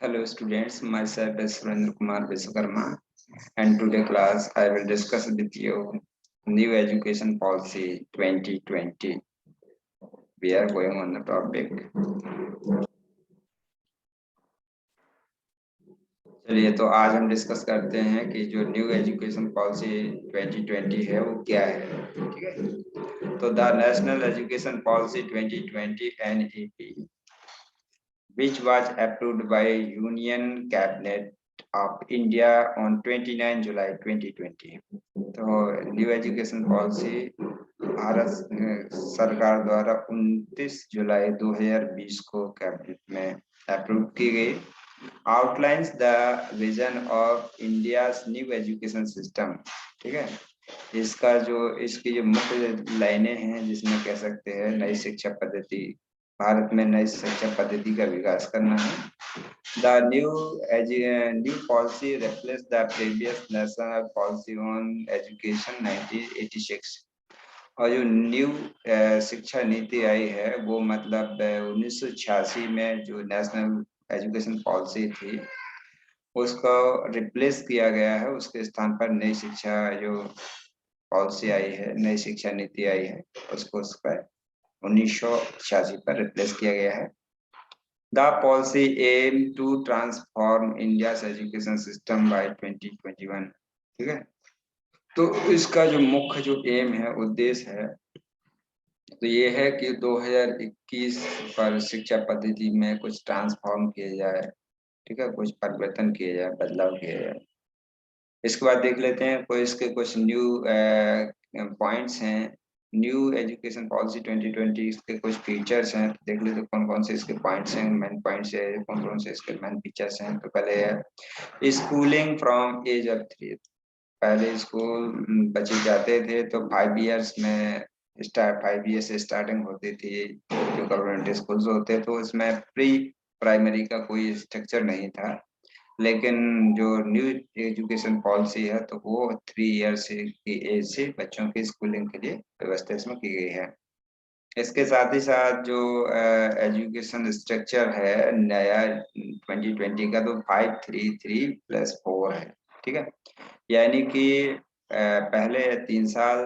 Hello students, myself is Surendra Kumar Vishwakarma and today class I will discuss with you new education policy 2020. We are going on the topic. चलिए तो आज हम discuss करते हैं कि जो new education policy 2020 है वो क्या है। ठीक है, तो the national education policy 2020 NEP which was approved by Union Cabinet of India on 29 July 2020. तो न्यू एजुकेशन पॉलिसी भारत सरकार द्वारा 29 जुलाई 2020 को कैबिनेट में अप्रूव की गई। Outlines the vision of India's new education system. ठीक है, इसकी जो मुख्य लाइनें हैं जिसमें कह सकते हैं नई शिक्षा पद्धति, भारत में नई शिक्षा पद्धति का विकास करना है। The new policy replaced the previous national policy on education 1986। और जो न्यू शिक्षा नीति आई है वो मतलब 1986 में जो नेशनल एजुकेशन पॉलिसी थी उसको रिप्लेस किया गया है। उसके स्थान पर नई शिक्षा जो पॉलिसी आई है, नई शिक्षा नीति आई है, उसको उस पर 1986 पर रिप्लेस किया गया है। The policy aim to transform India's education system by 2021। ठीक है, तो इसका जो मुख्य जो एम है, उद्देश्य है, तो ये है कि 2021 पर शिक्षा पद्धति में कुछ ट्रांसफॉर्म किया जाए। ठीक है, कुछ परिवर्तन किए जाए, बदलाव किया जाए। इसके बाद देख लेते हैं कोई इसके कुछ न्यू पॉइंट्स हैं। न्यू एजुकेशन पॉलिसी 2020 इसके कुछ फीचर्स हैं, तो देख लेते कौन कौन से इसके पॉइंट्स हैं, मेन पॉइंट्स है, कौन कौन से इसके मेन फीचर्स हैं। तो पहले है स्कूलिंग फ्रॉम एज ऑफ 3। पहले स्कूल बच्चे जाते थे तो 5 इयर्स में 5 ईयर से स्टार्टिंग होती थी। जो गवर्नमेंट स्कूल्स होते तो इसमें प्री प्राइमरी का कोई स्ट्रक्चर नहीं था, लेकिन जो न्यू एजुकेशन पॉलिसी है तो वो 3 ईयर्स की एज से बच्चों की स्कूलिंग के लिए व्यवस्था इसमें की गई है। इसके साथ ही साथ जो एजुकेशन स्ट्रक्चर है नया 2020 का, तो 5-3-3+4 है। ठीक है, यानी कि पहले 3 साल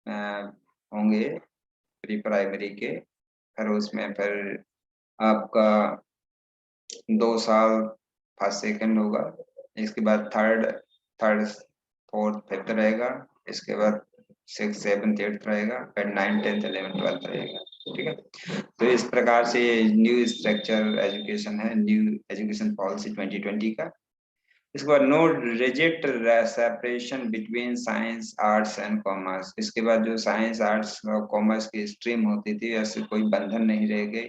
होंगे प्री प्राइमरी के, फिर उसमें फिर आपका 2 साल फर्स्ट सेकंड होगा। इसके बाद थर्ड फोर्थ फिफ्थ रहेगा। इसके बाद 6 7 8 रहेगा, फिर 9 10 11 12 रहेगा। ठीक है, तो इस प्रकार से न्यू स्ट्रक्चर एजुकेशन है, न्यू एजुकेशन पॉलिसी 2020 का। इसके बाद no rigid separation between science arts and commerce. इसके बाद जो साइंस आर्ट्स और कॉमर्स की स्ट्रीम होती थी, ऐसे कोई बंधन नहीं रह गई।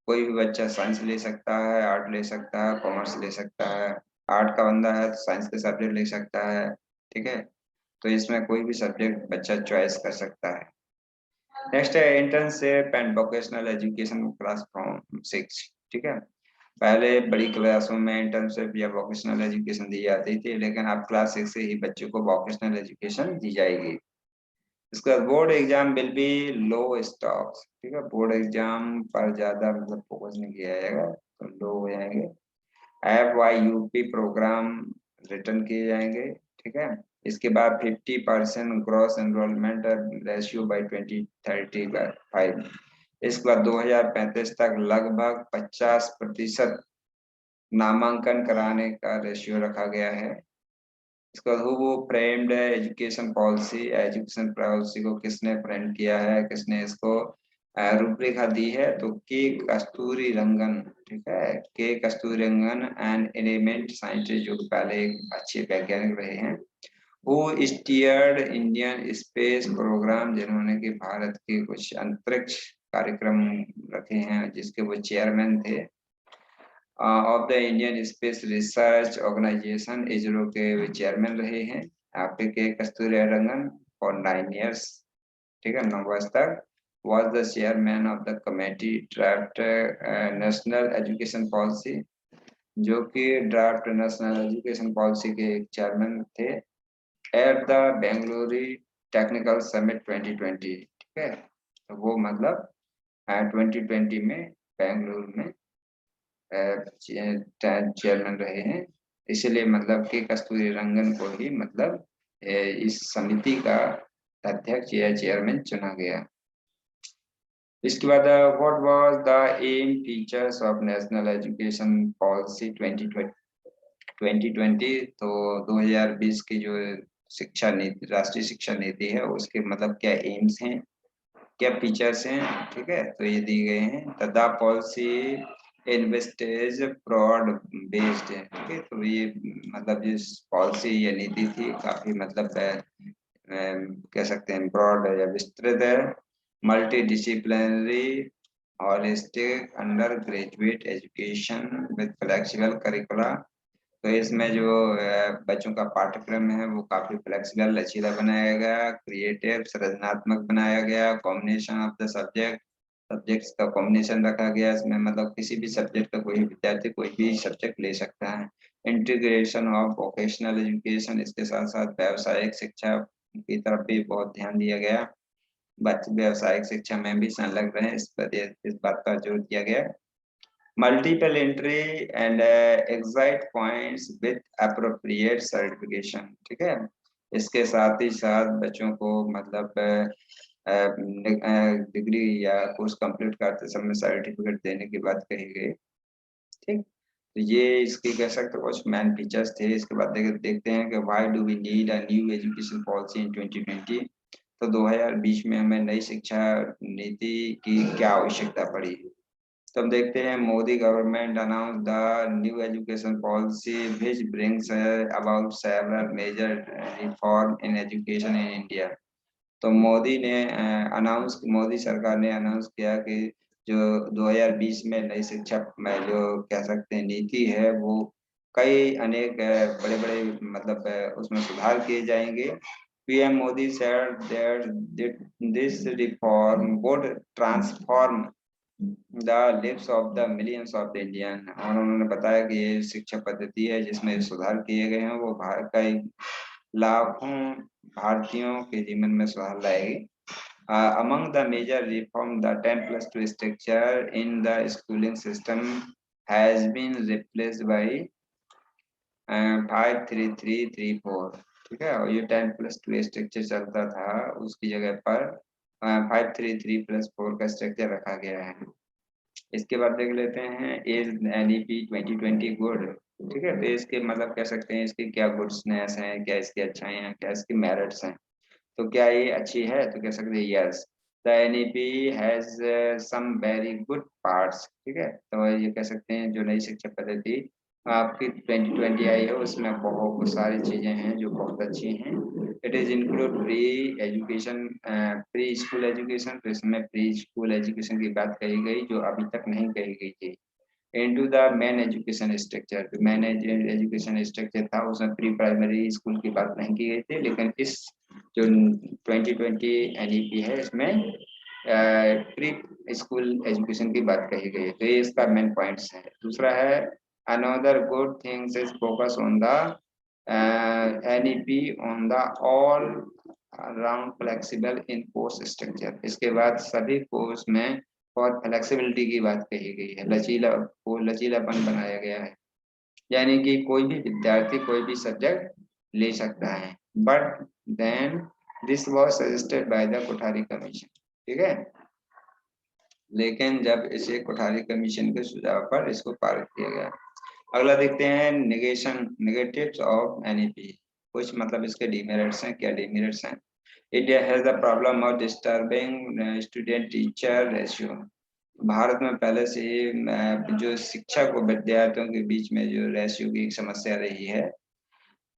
कोई भी बच्चा साइंस ले सकता है, आर्ट ले सकता है, कॉमर्स ले सकता है। आर्ट का बंदा है तो साइंस के सब्जेक्ट ले सकता है। ठीक है, तो इसमें कोई भी सब्जेक्ट बच्चा चॉइस कर सकता है। नेक्स्ट है internship and vocational education class from 6। ठीक है, पहले बड़ी क्लासों में इंटर्नशिप या वोकेशनल एजुकेशन दी जाती थी, लेकिन अब क्लास 6 से ही बच्चों को वोकेशनल एजुकेशन दी जाएगी। इसका board exam will be low stocks. ठीक है, बोर्ड एग्जाम पर ज्यादा मतलब फोकस नहीं किया जाएगा, तो लो हो जाएंगे। FYUP प्रोग्राम रिटर्न किए जाएंगे। ठीक है, इसके बाद 50% ग्रॉस एनरोलमेंट रेशियो बाई 2035। इसके बाद 2035 तक लगभग 50% नामांकन कराने का रेशियो रखा गया है। इसके बाद वो framed education policy, education policy को किसने फ्रेम किया है, किसने इसको रूपरेखा दी है, तो के कस्तूरी रंगन। ठीक है, के कस्तूरी रंगन एंड एलिमेंट साइंटिस्ट, जो पहले एक अच्छे वैज्ञानिक रहे हैं। वो स्टीयर्ड इंडियन स्पेस प्रोग्राम, जिन्होंने कि भारत के कुछ अंतरिक्ष कार्यक्रम रखे हैं, जिसके वो चेयरमैन थे। Of the Indian space research organisation, ISRO के चेयरमैन रहे हैं आपके के कस्तूरी रंगन फॉर 9 ईयर्स। ठीक है, 9 वर्ष तक। was the chairman of the committee draft national education policy, जो कि ड्राफ्ट नेशनल एजुकेशन पॉलिसी के चेयरमैन थे at the Bengaluru technical summit 2020। ठीक है, तो वो मतलब 2020 में बेंगलुरु में चेयरमैन रहे हैं, इसलिए मतलब कि कस्तूरी रंगन को ही मतलब इस समिति का अध्यक्ष या चेयरमैन चुना गया। इसके बाद what was the aim features of national education policy 2020। तो 2020 की जो शिक्षा नीति, राष्ट्रीय शिक्षा नीति है, उसके मतलब क्या एम्स हैं, क्या फीचर्स हैं, ठीक है, तो ये दिए गए हैं। द पॉलिसी इन्वेस्टेज ब्रॉड बेस्ड है, ठीक है, तो ये मतलब जिस पॉलिसी या नीति थी काफी मतलब कह सकते हैं ब्रॉड है या विस्तृत है, multi disciplinary holistic under graduate education with flexible करिकुला। तो इसमें जो बच्चों का पाठ्यक्रम है वो काफी फ्लेक्सिबल लचीला बनाया गया, क्रिएटिव सृजनात्मक बनाया गया, कॉम्बिनेशन ऑफ द सब्जेक्ट्स का कॉम्बिनेशन रखा गया इसमें, मतलब किसी भी सब्जेक्ट का कोई विद्यार्थी कोई भी सब्जेक्ट ले सकता है। इंटीग्रेशन ऑफ वोकेशनल एजुकेशन, इसके साथ साथ व्यावसायिक शिक्षा की तरफ भी बहुत ध्यान दिया गया, बच्चे व्यावसायिक शिक्षा में भी संलग्न रहे, इस बात का जोर दिया गया। Multiple entry and exit points with appropriate certification, ठीक है, इसके साथ ही साथ बच्चों को मतलब डिग्री या कोर्स कंप्लीट करते समय सर्टिफिकेट देने की बात कही गई, ठीक। तो ये इसके कह सकते कुछ मेन फीचर्स थे। इसके बाद देखते हैं कि why do we need a new education policy in 2020। तो 2020 में हमें नई शिक्षा नीति की क्या आवश्यकता पड़ी। तो हम देखते हैं Modi government announce the new education policy which brings about several major reform in education in India. तो मोदी सरकार ने अनाउंस किया कि जो 2020 में नई शिक्षा में जो कह सकते हैं नीति है वो कई अनेक बड़े बड़े मतलब उसमें सुधार किए जाएंगे। PM Modi said that this reform would transform the leaves of the millions of Indian, और उन्होंने बताया कि ये शिक्षा पद्धति है जिसमें सुधार किए गए हैं वो भारत का लाखों भारतीयों के जीवन में सुधार लाएगी। Among the major reform, the 10+2 structure in the schooling system has been replaced by 5-3-3-3-4, ठीक है, और ये 10+2 स्ट्रक्चर चलता था उसकी जगह पर 5-3-3+4 का स्ट्रक्चर रखा गया है। इसके बाद देख लेते हैं इज एनईपी 2020 गुड, ठीक है, तो इसके मतलब कह सकते हैं इसकी क्या गुड्सनेस है, क्या इसकी अच्छाई हैं, क्या इसकी मेरिट्स हैं। तो क्या ये अच्छी है, तो कह सकते हैं yes the NEP has some very good parts, ठीक है, तो ये कह सकते हैं जो नई शिक्षा पद्धति आपकी 2020 आई है उसमें बहुत सारी चीजें हैं जो बहुत अच्छी हैं। It is include pre school education, तो इसमें प्री स्कूल एजुकेशन की बात कही गई जो अभी तक नहीं कही गई थी। Into the main education structure, जो मेन एजुकेशन स्ट्रक्चर था उसमें प्री प्राइमरी स्कूल की बात नहीं की गई थी, लेकिन इस जो 2020 एनईपी है इसमें प्री स्कूल एजुकेशन की बात कही गई है, तो ये इसका मेन पॉइंट्स है। दूसरा है another good things is focus on the NEP on the all around flexible in course structure, इसके बाद सभी कोर्स में और फ्लेक्सिबिलिटी की बात कही गई है, लचीलापन बनाया गया है, यानी कि कोई भी विद्यार्थी कोई भी सब्जेक्ट ले सकता है। But then this was suggested by the Kothari commission, ठीक है, लेकिन जब इसे कोठारी कमीशन के सुझाव पर इसको पारित किया गया। अगला देखते हैं नेगेटिव्स ऑफ एनईपी, कुछ मतलब इसके डिमेरिट्स हैं, क्या डिमेरिट्स हैं। India has the problem of disturbing student teacher ratio. Bharat में पहले से ही जो शिक्षक और विद्यार्थियों के बीच में जो रेशियो की समस्या रही है,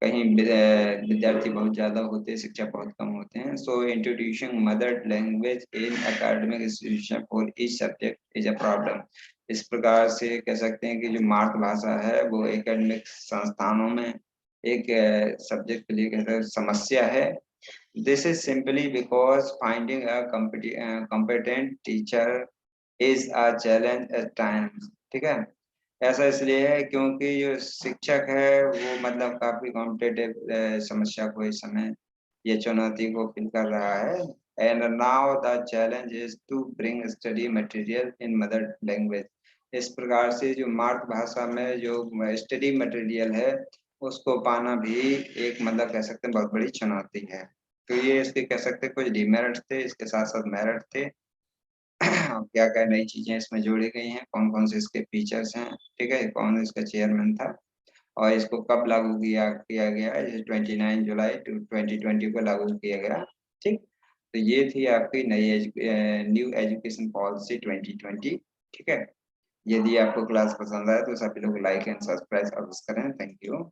कहीं विद्यार्थी बहुत ज्यादा होते हैं, शिक्षक बहुत कम होते हैं। सो introducing mother language in academic institution for each subject is a problem. इस प्रकार से कह सकते हैं कि जो मातृभाषा है वो एकेडमिक संस्थानों में एक सब्जेक्ट के लिए कहते हैं समस्या है। This is simply because finding a competent teacher is a challenge eight times, ठीक है, ऐसा इसलिए है क्योंकि जो शिक्षक है वो मतलब काफी कॉम्पिटेटिव समस्या को इस समय ये चुनौती को फिल कर रहा है। And now the challenge is to bring study material in mother language. इस प्रकार से जो मातृभाषा में जो स्टडी मटेरियल है उसको पाना भी एक मतलब कह सकते हैं बहुत बड़ी चुनौती है। तो ये इसके कह सकते हैं कुछ डिमेरिट्स थे, इसके साथ साथ मेरिट थे। क्या क्या नई चीजें इसमें जोड़ी गई हैं, कौन कौन से इसके फीचर्स हैं, ठीक है, कौन इसका चेयरमैन था और इसको कब लागू किया किया गया, जैसे 29 जुलाई 2020 को लागू किया गया। ठीक, तो ये थी आपकी न्यू एजुकेशन पॉलिसी 2020। ठीक है, यदि आपको क्लास पसंद आए तो सभी लोग लाइक एंड सब्सक्राइब करें। Thank you.